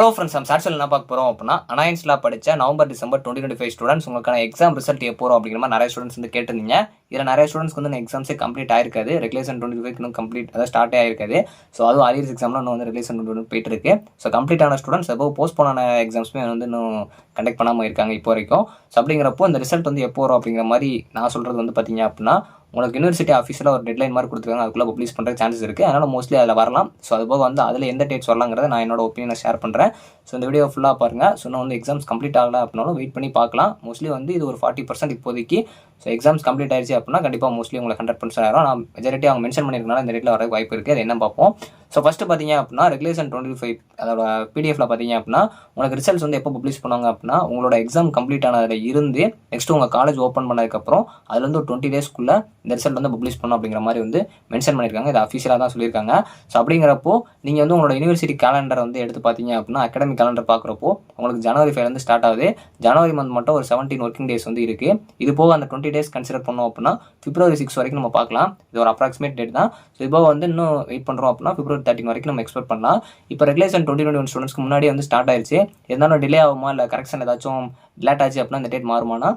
Hello friends, நம்ம சாட்சியில் என்ன பார்க்க போகிறோம் அப்படின்னா, அனாயன்ஸில் படித்த நவம்பர் டிசம்பர் 2025 ஸ்டூடெண்ட்ஸ் உங்களுக்கான எக்ஸாம் ரிசல்ட் எப்போ வரும் அப்படிங்கிற மாதிரி நிறைய ஸ்டூடெண்ட்ஸ் வந்து கேட்டிருந்தீங்க. இதில் நிறைய ஸ்டூடெண்ட்ஸ்க்கு வந்து எக்ஸாம்ஸே கம்ப்ளீட் ஆயிருக்காது. ரெகுலேஷன் 25 இன்னும் கம்ப்ளீட் அதாவது ஸ்டார்ட்டே ஆயிருக்காது. ஸோ அதுவும் அரியர்ஸ் எக்ஸாம்லாம் இன்னும் வந்து ரெகுலேஷன் 22 போயிட்டு இருக்கு. ஸோ கம்ப்ளீட் ஆன ஸ்டூடெண்ட்ஸ் எப்போ போஸ்ட்போன் ஆன எக்ஸாம்ஸுமே வந்து இன்னும் கண்டக்ட் பண்ணாமல் இருக்காங்க இப்போ வரைக்கும். ஸோ அப்படிங்கிறப்போ இந்த ரிசல்ட் வந்து எப்போ வரும் அப்படிங்கிற மாதிரி நான் சொல்கிறது வந்து பார்த்தீங்க அப்படின்னா, உங்களுக்கு யூனிவர்சிட்டி ஆஃபீஸில் ஒரு டெட்லைன் மாதிரி கொடுத்துருக்காங்க. அதுக்குள்ளே பப்ளிஷ் பண்ணுற சான்சஸ் இருக்குது. அதனால் மோஸ்ட்லி அதில் வரலாம். ஸோ அது போக வந்து அதில் எந்த டேட்ஸ் வரலாங்கிறத நான் என்னோட ஒப்பீனியனை ஷேர் பண்ணுறேன். ஸோ இந்த வீடியோ ஃபுல்லாக பாருங்கள். ஸோ இன்னும் வந்து எக்ஸாம்ஸ் கம்ப்ளீட் ஆகலை அப்படின்னாலும் வெயிட் பண்ணி பார்க்கலாம். மோஸ்ட்லி வந்து இது ஒரு 40% இப்போதைக்கு. ஸோ எக்ஸாம்ஸ் கம்ப்ளீட் ஆயிடுச்சு அப்படின்னா கண்டிப்பாக மோஸ்ட்லி உங்களுக்கு 100% ஆயிரும். நான் மெஜாரிட்டி அவங்க மென்ஷன் பண்ணியிருக்கனால இந்த ரேட்டில் வர வாய்ப்பு இருக்குது. அது என்ன பார்ப்போம். ஸோ ஃபஸ்ட்டு பார்த்தீங்க அப்படின்னா ரெகுலேஷன் 25 அதோட பிடிஎஃப்ல பார்த்தீங்க அப்படின்னா உங்களுக்கு ரிசல்ட்ஸ் வந்து எப்போ பப்ளிஷ் பண்ணுவாங்க அப்படின்னா உங்களோட எக்ஸாம் கம்ப்ளீட் ஆனதில் இருந்து நெக்ஸ்ட் உங்கள் காலேஜ் ஓப்பன் பண்ணதுக்கப்புறம் அதுலேருந்து ஒரு 20 டேஸ்க்குள்ளே இந்த ரிசல்ட் வந்து பப்ளிஷ் பண்ணணும் அப்படிங்கிற மாதிரி வந்து மென்ஷன் பண்ணியிருக்காங்க. இது அஃபீஷியலாக தான் சொல்லியிருக்காங்க. ஸோ அப்படிங்கிறப்போ நீங்கள் வந்து உங்களோட யூனிவர்சிட்டி கேலண்டரை வந்து எடுத்து பார்த்தீங்க அப்படின்னா அகாடமிக் கேலண்டர் பார்க்குறப்போ உங்களுக்கு ஜனவரி 5 வந்து ஸ்டார்ட் ஆகுது. ஜனவரி மந்த் மட்டும் ஒரு 17 ஒர்க்கிங் டேஸ் வந்து இருக்குது. இது போக அந்த 20 டேஸ் கன்சிடர் பண்ணோம் அப்படின்னா February 6 வரைக்கும் நம்ம பார்க்கலாம். இது ஒரு அப்ராக்சிமேட் டேட் தான். ஸோ இப்போ வந்து இன்னும் வெயிட் பண்ணுறோம் அப்படின்னா February 13 வரைக்கும் நம்ம எக்ஸ்பெக்ட் பண்ணலாம். இப்போ ரெகுலேஷன் 2021 ஸ்டூடெண்ட்ஸ்க்கு முன்னாடியே வந்து ஸ்டார்ட் ஆயிடுச்சு. இருந்தாலும் டிலே ஆகுமா இல்லை கரெக்ஷன் ஏதாச்சும் லேட் ஆச்சு அப்படின்னா இந்த டேட் மாறுமானா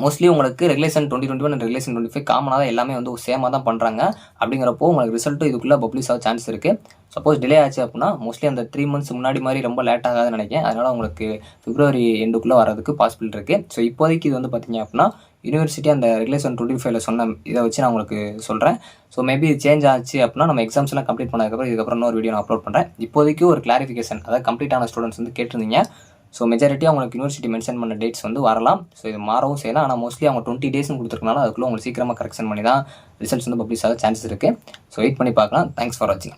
மோஸ்ட்லி உங்களுக்கு ரெகுலேஷன் 2021 அண்ட் ரெகுலேஷன் 25 காமனாக தான் எல்லாமே வந்து சேமாக தான் பண்ணுறாங்க. அப்படிங்கிறப்போ உங்களுக்கு ரிசல்ட்டும் இதுக்குள்ளே பப்ளிஷ் ஆக சான்ஸ் இருக்குது. சப்போஸ் டிலே ஆச்சு அப்படின்னா மோஸ்ட்லி அந்த 3 months முன்னாடி மாதிரி ரொம்ப லேட் ஆகாதுன்னு நினைக்கிறேன். அதனால் உங்களுக்கு February எண்டுக்குள்ளே வரதுக்கு பாசிபிள் இருக்குது. ஸோ இப்போதைக்கு இது வந்து பார்த்தீங்க அப்படின்னா யூனிவர்சிட்டி அந்த ரெகுலேஷன் 25 சொன்ன இதை வச்சு நான் உங்களுக்கு சொல்கிறேன். ஸோ மேபி இது சேஞ்ச் ஆச்சு அப்படின்னா நம்ம எக்ஸாம்ஸ் எல்லாம் கம்ப்ளீட் பண்ணதுக்கப்புறம் இதுக்கப்புறம் இன்னொரு வீடியோ நான் அப்லோட் பண்ணுறேன். இப்போதைக்கு ஒரு கிளாரிஃபிகேஷன் அதாவது கம்ப்ளீட் ஆன ஸ்டூடெண்ட்ஸ் வந்து கேட்டிருந்தீங்க. ஸோ மெஜாரிட்டியாக உங்களுக்கு யூனிவர்சிட்டி மென்ஷன் பண்ண டேட்ஸ் வந்து வரலாம். ஸோ இது மாறவும் செய்யலாம். ஆனால் மோஸ்ட்லி அவங்க 20 டேஸ்னு கொடுத்துருக்கனால அதுக்குள்ளே உங்களுக்கு சீக்கிரமாக கரெக்ஷன் பண்ணி தான் ரிசல்ட்ஸ் வந்து பப்ளிஷ் ஆக சான்சஸ் இருக்குது. ஸோ வெயிட் பண்ணி பார்க்கலாம். தேங்க்ஸ் ஃபார் வாட்சிங்.